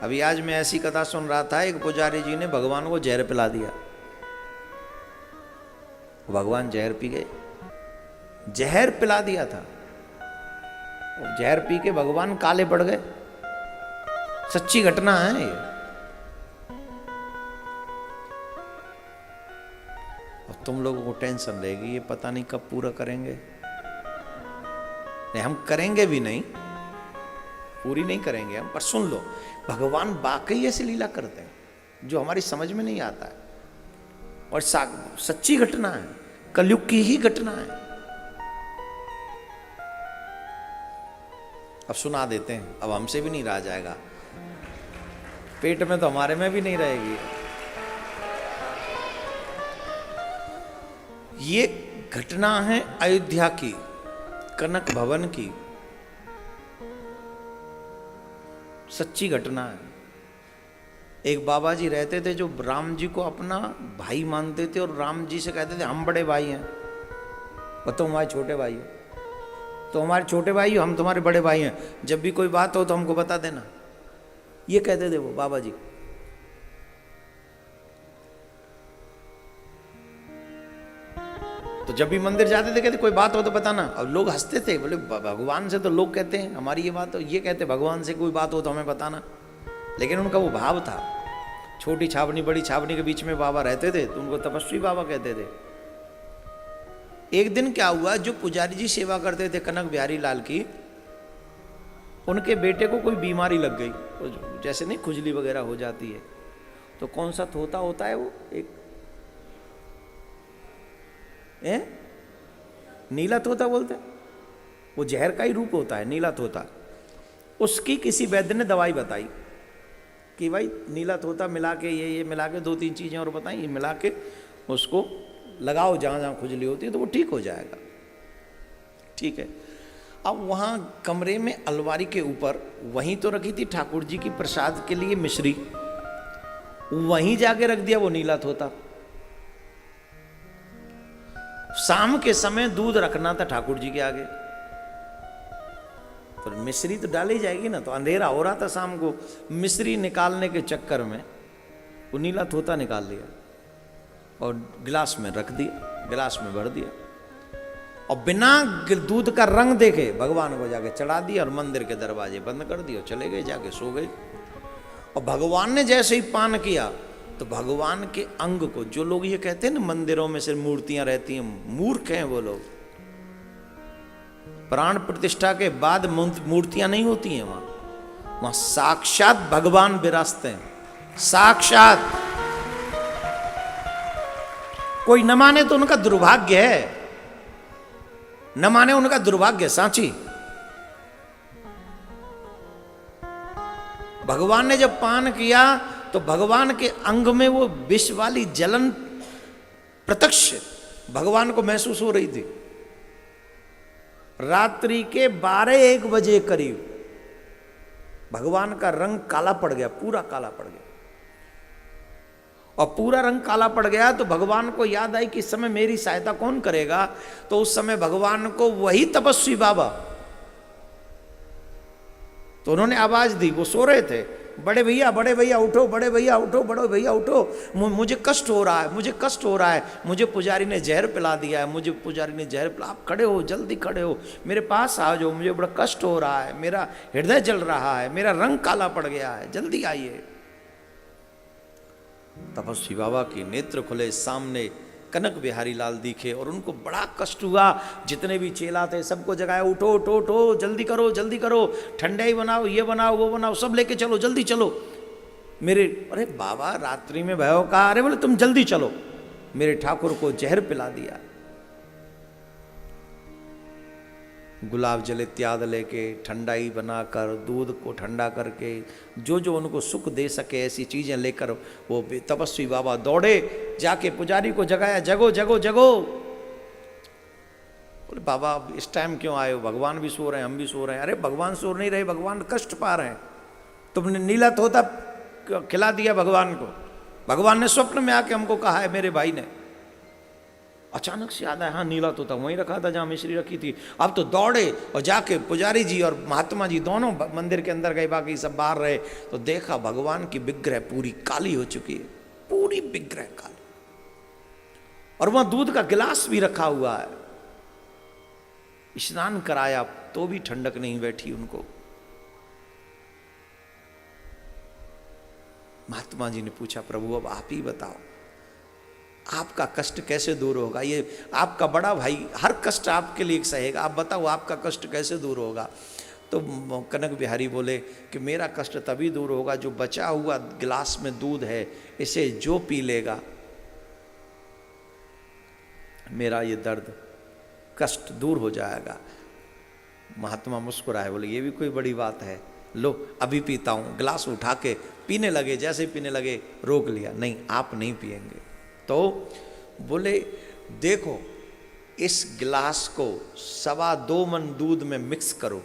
अभी आज मैं ऐसी कथा सुन रहा था, एक पुजारी जी ने भगवान को जहर पिला दिया, भगवान जहर पी गए, जहर पिला दिया था, जहर पी के भगवान काले पड़ गए। सच्ची घटना है ये। और तुम लोगों को टेंशन रहेगी, ये पता नहीं कब पूरा करेंगे। नहीं, हम करेंगे भी नहीं, पूरी नहीं करेंगे हम, पर सुन लो, भगवान वाकई ऐसी लीला करते हैं जो हमारी समझ में नहीं आता है, और सच्ची घटना है, कलयुग की ही घटना है। अब सुना देते हैं, अब हमसे भी नहीं रहा जाएगा, पेट में तो हमारे में भी नहीं रहेगी। ये घटना है अयोध्या की, कनक भवन की, सच्ची घटना है। एक बाबा जी रहते थे जो राम जी को अपना भाई मानते थे और राम जी से कहते थे हम बड़े भाई हैं और तुम हमारे छोटे भाई हो, तो हमारे छोटे भाई हो, हम तुम्हारे बड़े भाई हैं, जब भी कोई बात हो तो हमको बता देना, ये कहते थे वो बाबा जी। तो जब भी मंदिर जाते थे कहते कोई बात हो तो बताना, और लोग हंसते थे, बोले भगवान से तो लोग कहते हैं हमारी ये बात हो, ये कहते भगवान से कोई बात हो तो हमें बताना। लेकिन उनका वो भाव था, छोटी छावनी बड़ी छावनी के बीच में बाबा रहते थे, तो उनको तपस्वी बाबा कहते थे। एक दिन क्या हुआ, जो पुजारी जी सेवा करते थे कनक बिहारी लाल की, उनके बेटे को कोई बीमारी लग गई, जैसे नहीं खुजली वगैरह हो जाती है, तो कौन सा तोता होता है वो, एक नीला तोता बोलते हैं, वो जहर का ही रूप होता है नीला तोता। उसकी किसी वैद्य ने दवाई बताई कि भाई नीला तोता मिला के ये मिला के 2-3 चीजें और बताई, ये मिला के उसको लगाओ जहां जहां खुजली होती है तो वो ठीक हो जाएगा। ठीक है, अब वहां कमरे में अलमारी के ऊपर वहीं तो रखी थी ठाकुर जी की प्रसाद के लिए मिश्री, वहीं जाके रख दिया वो नीला तोता। शाम के समय दूध रखना था ठाकुर जी के आगे, तो मिश्री तो डाली जाएगी ना, तो अंधेरा हो रहा था शाम को, मिश्री निकालने के चक्कर में वो नीला तोता निकाल लिया और गिलास में रख दिया, गिलास में भर दिया, और बिना दूध का रंग देखे भगवान को जाके चढ़ा दिया और मंदिर के दरवाजे बंद कर दिए, चले गए, जाके सो गए। और भगवान ने जैसे ही पान किया तो भगवान के अंग को, जो लोग ये कहते हैं ना मंदिरों में सिर्फ मूर्तियां रहती हैं, मूर्ख हैं वो लोग, प्राण प्रतिष्ठा के बाद मूर्तियां नहीं होती हैं, वहां साक्षात भगवान विराजते हैं, साक्षात। कोई न माने तो उनका दुर्भाग्य है, न माने उनका दुर्भाग्य, सांची। भगवान ने जब पान किया तो भगवान के अंग में वो विष वाली जलन प्रत्यक्ष भगवान को महसूस हो रही थी। रात्रि के 12-1 बजे करीब भगवान का रंग काला पड़ गया, पूरा काला पड़ गया, और पूरा रंग काला पड़ गया तो भगवान को याद आई कि इस समय मेरी सहायता कौन करेगा। तो उस समय भगवान को वही तपस्वी बाबा, तो उन्होंने आवाज दी, वो सो रहे थे, बड़े भैया उठो, बड़े भैया उठो, बड़े भैया उठो, मुझे कष्ट हो रहा है, मुझे कष्ट हो रहा है, मुझे पुजारी ने जहर पिला दिया है, मुझे पुजारी ने जहर पिला, आप खड़े हो, जल्दी खड़े हो, मेरे पास आ जाओ, मुझे बड़ा कष्ट हो रहा है, मेरा हृदय जल रहा है, मेरा रंग काला पड़ गया है, जल्दी आइए। तपस्वी बाबा के नेत्र खुले, सामने कनक बिहारी लाल दिखे, और उनको बड़ा कष्ट हुआ। जितने भी चेला थे सबको जगाया, उठो उठो उठो, जल्दी करो, ठंडाई बनाओ, ये बनाओ, वो बनाओ, सब लेके चलो, जल्दी चलो मेरे। अरे बाबा रात्रि में भयो कहा, अरे बोले तुम जल्दी चलो, मेरे ठाकुर को जहर पिला दिया। गुलाब जल इत्यादि लेके, ठंडाई बनाकर, दूध को ठंडा करके, जो जो उनको सुख दे सके ऐसी चीज़ें लेकर वो तपस्वी बाबा दौड़े, जाके पुजारी को जगाया, जगो जगो जगो। बोले बाबा इस टाइम क्यों आए हो, भगवान भी सो रहे हैं, हम भी सो रहे हैं। अरे भगवान सो नहीं रहे, भगवान कष्ट पा रहे हैं, तुमने नीला तोता खिला दिया भगवान को, भगवान ने स्वप्न में आके हमको कहा है मेरे भाई ने। अचानक से याद आया, हाँ नीला तोता वहीं रखा था जहाँ मिश्री रखी थी। अब तो दौड़े और जाके पुजारी जी और महात्मा जी दोनों मंदिर के अंदर गए, बाकी सब बाहर रहे। तो देखा भगवान की विग्रह पूरी काली हो चुकी है, पूरी विग्रह काली, और वहां दूध का गिलास भी रखा हुआ है। स्नान कराया तो भी ठंडक नहीं बैठी उनको। महात्मा जी ने पूछा, प्रभु अब आप ही बताओ, आपका कष्ट कैसे दूर होगा? ये आपका बड़ा भाई हर कष्ट आपके लिए सहेगा, आप बताओ आपका कष्ट कैसे दूर होगा? तो कनक बिहारी बोले कि मेरा कष्ट तभी दूर होगा, जो बचा हुआ गिलास में दूध है, इसे जो पी लेगा, मेरा ये दर्द कष्ट दूर हो जाएगा। महात्मा मुस्कुराए, बोले ये भी कोई बड़ी बात है, लो अभी पीता हूँ। गिलास उठा के पीने लगे, जैसे पीने लगे रोक लिया, नहीं आप नहीं पिएंगे। तो बोले देखो इस गिलास को 2.25 मन दूध में मिक्स करो।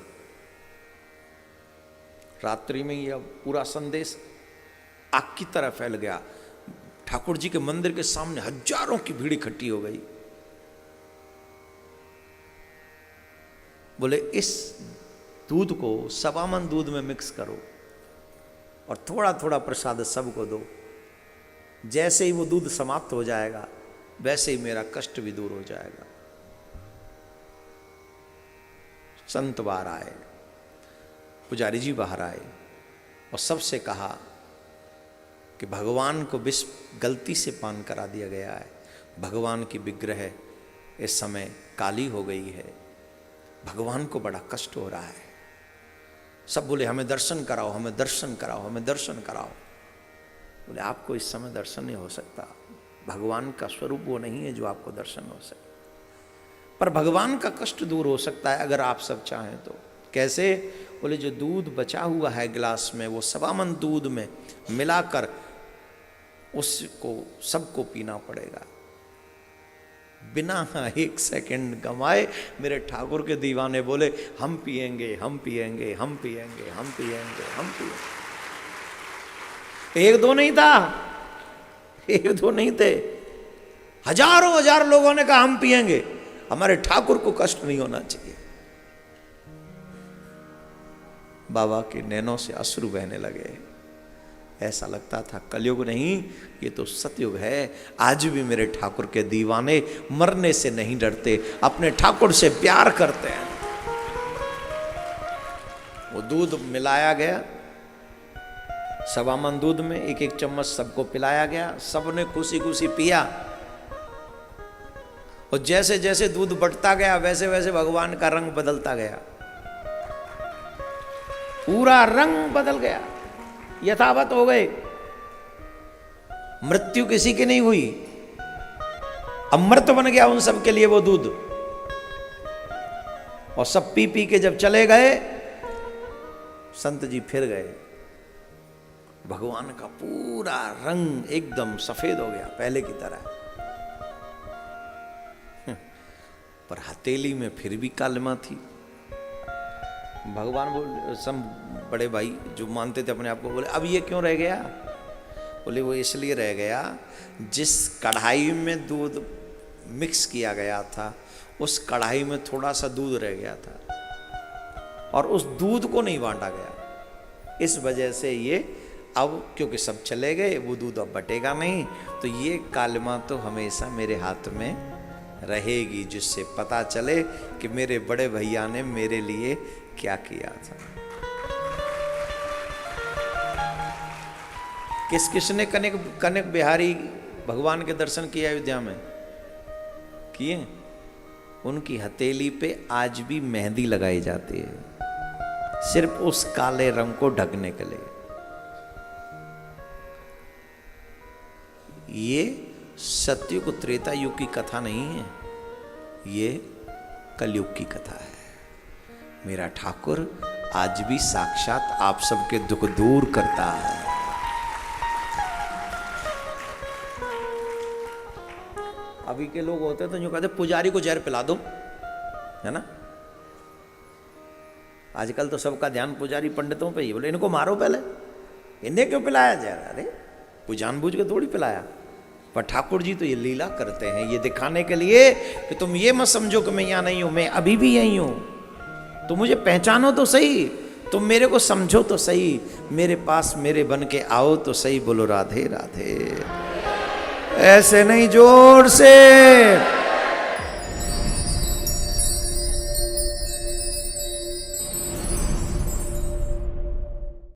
रात्रि में यह पूरा संदेश आग की तरह फैल गया। ठाकुर जी के मंदिर के सामने हजारों की भीड़ इकट्ठी हो गई। बोले इस दूध को 2.25 मन दूध में मिक्स करो और थोड़ा थोड़ा प्रसाद सबको दो। जैसे ही वो दूध समाप्त हो जाएगा वैसे ही मेरा कष्ट भी दूर हो जाएगा। संत बाहर आए, पुजारी जी बाहर आए और सबसे कहा कि भगवान को विष गलती से पान करा दिया गया है, भगवान की विग्रह इस समय काली हो गई है, भगवान को बड़ा कष्ट हो रहा है। सब बोले हमें दर्शन कराओ, हमें दर्शन कराओ, हमें दर्शन कराओ। बोले आपको इस समय दर्शन नहीं हो सकता, भगवान का स्वरूप वो नहीं है जो आपको दर्शन हो सके, पर भगवान का कष्ट दूर हो सकता है अगर आप सब चाहें तो। कैसे? बोले जो दूध बचा हुआ है गिलास में, वो 2.25 मन दूध में मिलाकर उसको सबको पीना पड़ेगा। बिना 1 सेकंड गंवाए मेरे ठाकुर के दीवाने बोले हम पिएंगे, हम पिएंगे, हम पिएंगे, हम पिएंगे, हम पिएंगे। एक दो नहीं था, एक दो नहीं थे, हजारों हजार लोगों ने कहा हम पिएंगे, हमारे ठाकुर को कष्ट नहीं होना चाहिए। बाबा के नैनों से अश्रु बहने लगे। ऐसा लगता था कलयुग नहीं, ये तो सतयुग है। आज भी मेरे ठाकुर के दीवाने मरने से नहीं डरते, अपने ठाकुर से प्यार करते हैं। वो दूध मिलाया गया, 2.25 मन दूध में 1-1 चम्मच सबको पिलाया गया। सबने खुशी खुशी पिया और जैसे जैसे दूध बढ़ता गया वैसे वैसे भगवान का रंग बदलता गया, पूरा रंग बदल गया, यथावत हो गए। मृत्यु किसी की नहीं हुई, अमृत बन गया उन सब के लिए वो दूध। और सब पी पी के जब चले गए, संत जी फिर गए, भगवान का पूरा रंग एकदम सफेद हो गया पहले की तरह। पर हथेली में फिर भी कालिमा थी। भगवान बोले, सब बड़े भाई जो मानते थे अपने आप को, बोले अब ये क्यों रह गया? बोले वो इसलिए रह गया, जिस कढ़ाई में दूध मिक्स किया गया था उस कढ़ाई में थोड़ा सा दूध रह गया था और उस दूध को नहीं बांटा गया। इस वजह से ये अब, क्योंकि सब चले गए, वो दूध अब बटेगा नहीं, तो ये कालिमा तो हमेशा मेरे हाथ में रहेगी, जिससे पता चले कि मेरे बड़े भैया ने मेरे लिए क्या किया था। किस किसने कनक बिहारी भगवान के दर्शन किए अयोध्या में? किए? उनकी हथेली पे आज भी मेहंदी लगाई जाती है, सिर्फ उस काले रंग को ढकने के लिए। ये सतयुग त्रेता युग की कथा नहीं है, ये कलयुग की कथा है। मेरा ठाकुर आज भी साक्षात आप सबके दुख दूर करता है। अभी के लोग होते तो जो कहते पुजारी को जहर पिला दो, है ना। आजकल तो सबका ध्यान पुजारी पंडितों पे ही, बोले इनको मारो पहले, इन्हें क्यों पिलाया जहर? अरे वो जानबूझ के थोड़ी पिलाया, पर ठाकुर जी तो ये लीला करते हैं, ये दिखाने के लिए कि तुम ये मत समझो कि मैं यहाँ नहीं हूं, मैं अभी भी यही हूं। तुम मुझे पहचानो तो सही, तुम मेरे को समझो तो सही, मेरे पास मेरे बन के आओ तो सही। बोलो राधे राधे। ऐसे नहीं, जोर से।